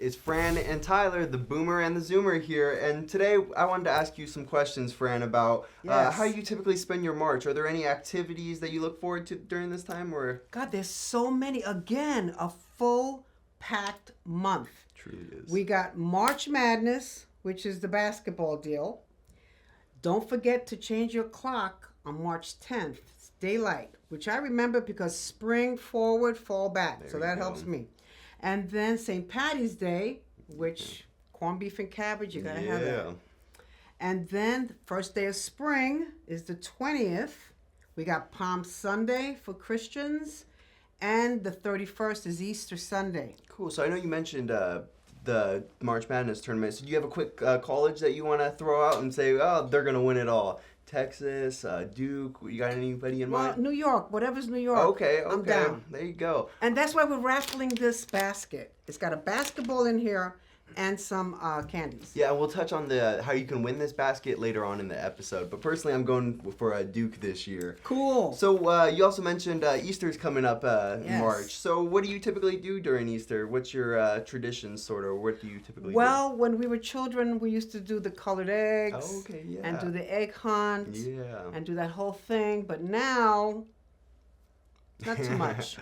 It's Fran and Tyler, the Boomer and the Zoomer here, and today I wanted to ask you some questions, Fran, about how you typically spend your March. Are there any activities that you look forward to during this time, or? God, there's so many. Again, a full-packed month. Truly is. We got March Madness, which is the basketball deal. Don't forget to change your clock on March 10th. It's daylight, which I remember because spring forward, fall back. So that helps me. And then St. Patty's Day, which corned beef and cabbage, you gotta have that. And then the first day of spring is the 20th. We got Palm Sunday for Christians, and the 31st is Easter Sunday. Cool. So I know you mentioned the March Madness tournament. So do you have a quick college that you want to throw out and say, oh, they're gonna win it all? Texas, Duke, you got anybody in mind? New York, whatever's New York. Okay. I'm down. There you go. And that's why we're raffling this basket. It's got a basketball in here and some candies. Yeah, we'll touch on the how you can win this basket later on in the episode. But personally, I'm going for a Duke this year. Cool. So you also mentioned Easter's coming up in March. So what do you typically do during Easter? What's your traditions, sort of? What do you typically do? Well, when we were children, we used to do the colored eggs. Oh, okay, yeah. And do the egg hunt. Yeah. And do that whole thing. But now, not too much.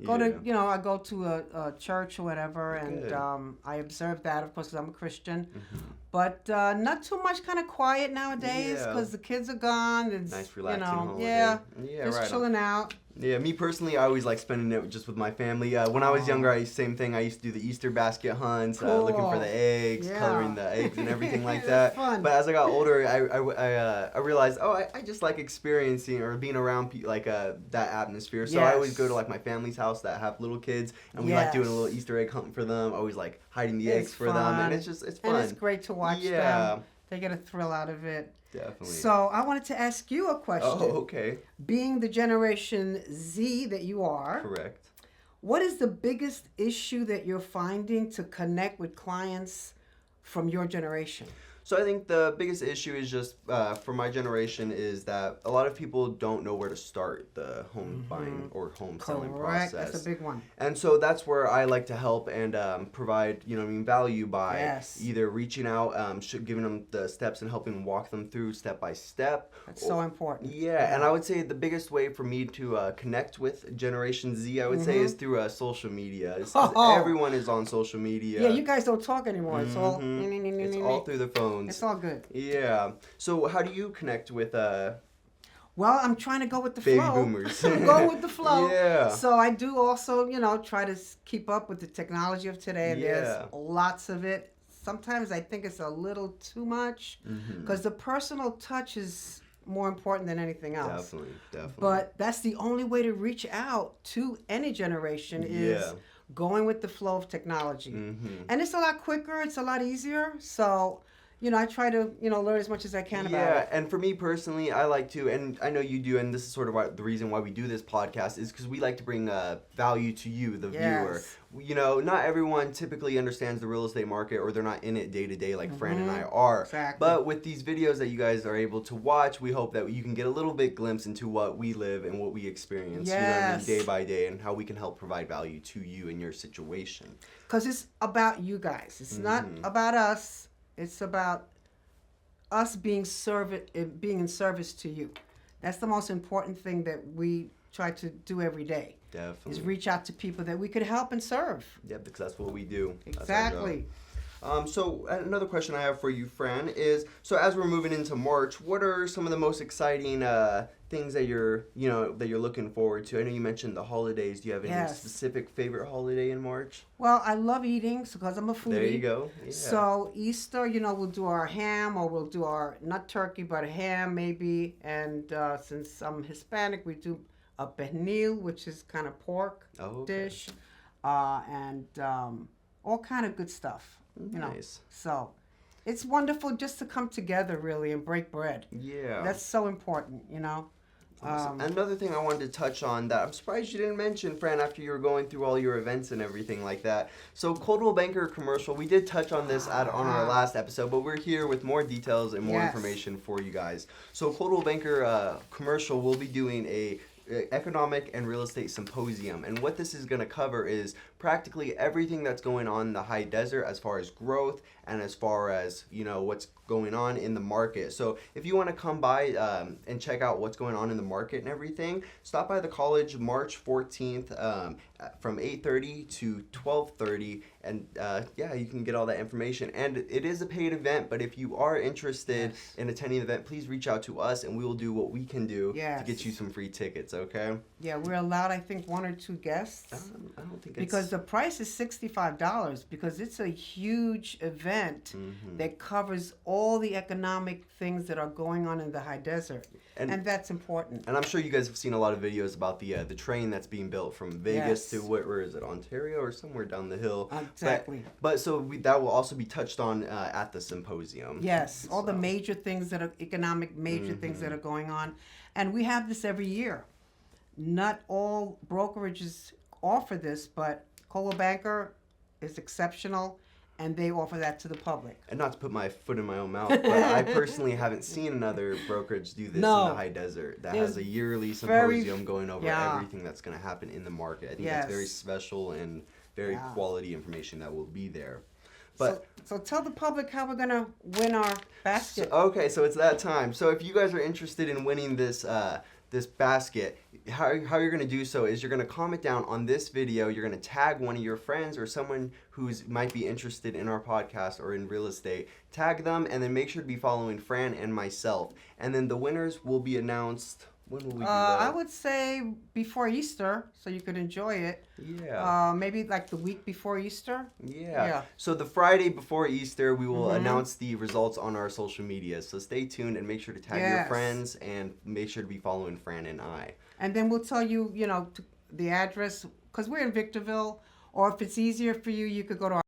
I go to a church or whatever, and I observe that, of course, because I'm a Christian. Mm-hmm. But not too much, kind of quiet nowadays, because the kids are gone. It's, nice, relaxing holiday. Just chilling out. Yeah, me personally, I always like spending it just with my family. When I was younger, same thing. I used to do the Easter basket hunts, looking for the eggs, coloring the eggs and everything like that. Fun. But as I got older, I realized, I just like experiencing or being around that atmosphere. So I always go to like my family's house that have little kids, and we like doing a little Easter egg hunt for them. Always like hiding the eggs for them, and it's fun. And it's great to watch them. They get a thrill out of it. Definitely. So I wanted to ask you a question. Oh, okay. Being the Generation Z that you are. Correct. What is the biggest issue that you're finding to connect with clients from your generation? So I think the biggest issue is just for my generation is that a lot of people don't know where to start the home buying or home selling process. That's a big one. And so that's where I like to help and provide, value by either reaching out, giving them the steps and helping walk them through step by step. That's so important. Yeah, and I would say the biggest way for me to connect with Generation Z, I would say, is through social media. Everyone is on social media. Yeah, you guys don't talk anymore. It's all it's all through the phone. It's all good. Yeah. So how do you connect with Well, I'm trying to go with the baby flow. boomers? Go with the flow. Yeah. So I do also, try to keep up with the technology of today. And there's lots of it. Sometimes I think it's a little too much because the personal touch is more important than anything else. Definitely. But that's the only way to reach out to any generation is going with the flow of technology. And it's a lot quicker. It's a lot easier. So I try to, learn as much as I can about it. Yeah, and for me personally, I like to, and I know you do, and this is sort of the reason why we do this podcast, is because we like to bring value to you, the viewer. Not everyone typically understands the real estate market, or they're not in it day to day like Fran and I are. Exactly. But with these videos that you guys are able to watch, we hope that you can get a little bit glimpse into what we live and what we experience, day by day, and how we can help provide value to you in your situation. Because it's about you guys. It's not about us. It's about us being in service to you. That's the most important thing that we try to do every day. Definitely. Is reach out to people that we could help and serve. Yeah, because that's what we do. Exactly. So another question I have for you, Fran, is so as we're moving into March, what are some of the most exciting things that you're looking forward to? I know you mentioned the holidays. Do you have any specific favorite holiday in March? Well, I love eating because I'm a foodie. There you go. Yeah. So Easter, we'll do our ham, or we'll do our not turkey but a ham maybe. And since I'm Hispanic, we do a pernil, which is kind of pork dish, and all kind of good stuff. Nice. So it's wonderful just to come together really and break bread. Yeah. That's so important, Awesome. Another thing I wanted to touch on that I'm surprised you didn't mention, Fran, after you were going through all your events and everything like that. So Coldwell Banker commercial, we did touch on this on our last episode, but we're here with more details and more information for you guys. So Coldwell Banker commercial, we'll be doing a Economic and Real Estate Symposium. And what this is going to cover is practically everything that's going on in the high desert as far as growth and as far as, what's going on in the market. So if you want to come by and check out what's going on in the market and everything, stop by the college March 14th from 8:30 to 12:30, and you can get all that information. And it is a paid event, but if you are interested in attending the event, please reach out to us and we will do what we can do to get you some free tickets, okay? Yeah, we're allowed, I think, 1 or 2 guests. I don't think because the price is $65 because it's a huge event that covers all the economic things that are going on in the high desert. And that's important. And I'm sure you guys have seen a lot of videos about the train that's being built from Vegas to where is it, Ontario or somewhere down the hill? Exactly. But that will also be touched on at the symposium. Yes, all the major things that are economic, major things that are going on. And we have this every year. Not all brokerages offer this, but Coldwell Banker is exceptional, and they offer that to the public. And not to put my foot in my own mouth, but I personally haven't seen another brokerage do this in the high desert that has a yearly symposium going over everything that's going to happen in the market. I think that's very special and very quality information that will be there. But so tell the public how we're going to win our basket. So it's that time. So if you guys are interested in winning this basket, how you're going to do so is you're going to comment down on this video. You're going to tag one of your friends or someone who's might be interested in our podcast or in real estate. Tag them, and then make sure to be following Fran and myself. And then the winners will be announced. When will we do that? I would say before Easter, so you could enjoy it. Yeah. Maybe like the week before Easter. Yeah. So the Friday before Easter, we will announce the results on our social media. So stay tuned and make sure to tag your friends and make sure to be following Fran and I. And then we'll tell you, the address, because we're in Victorville, or if it's easier for you, you could go to our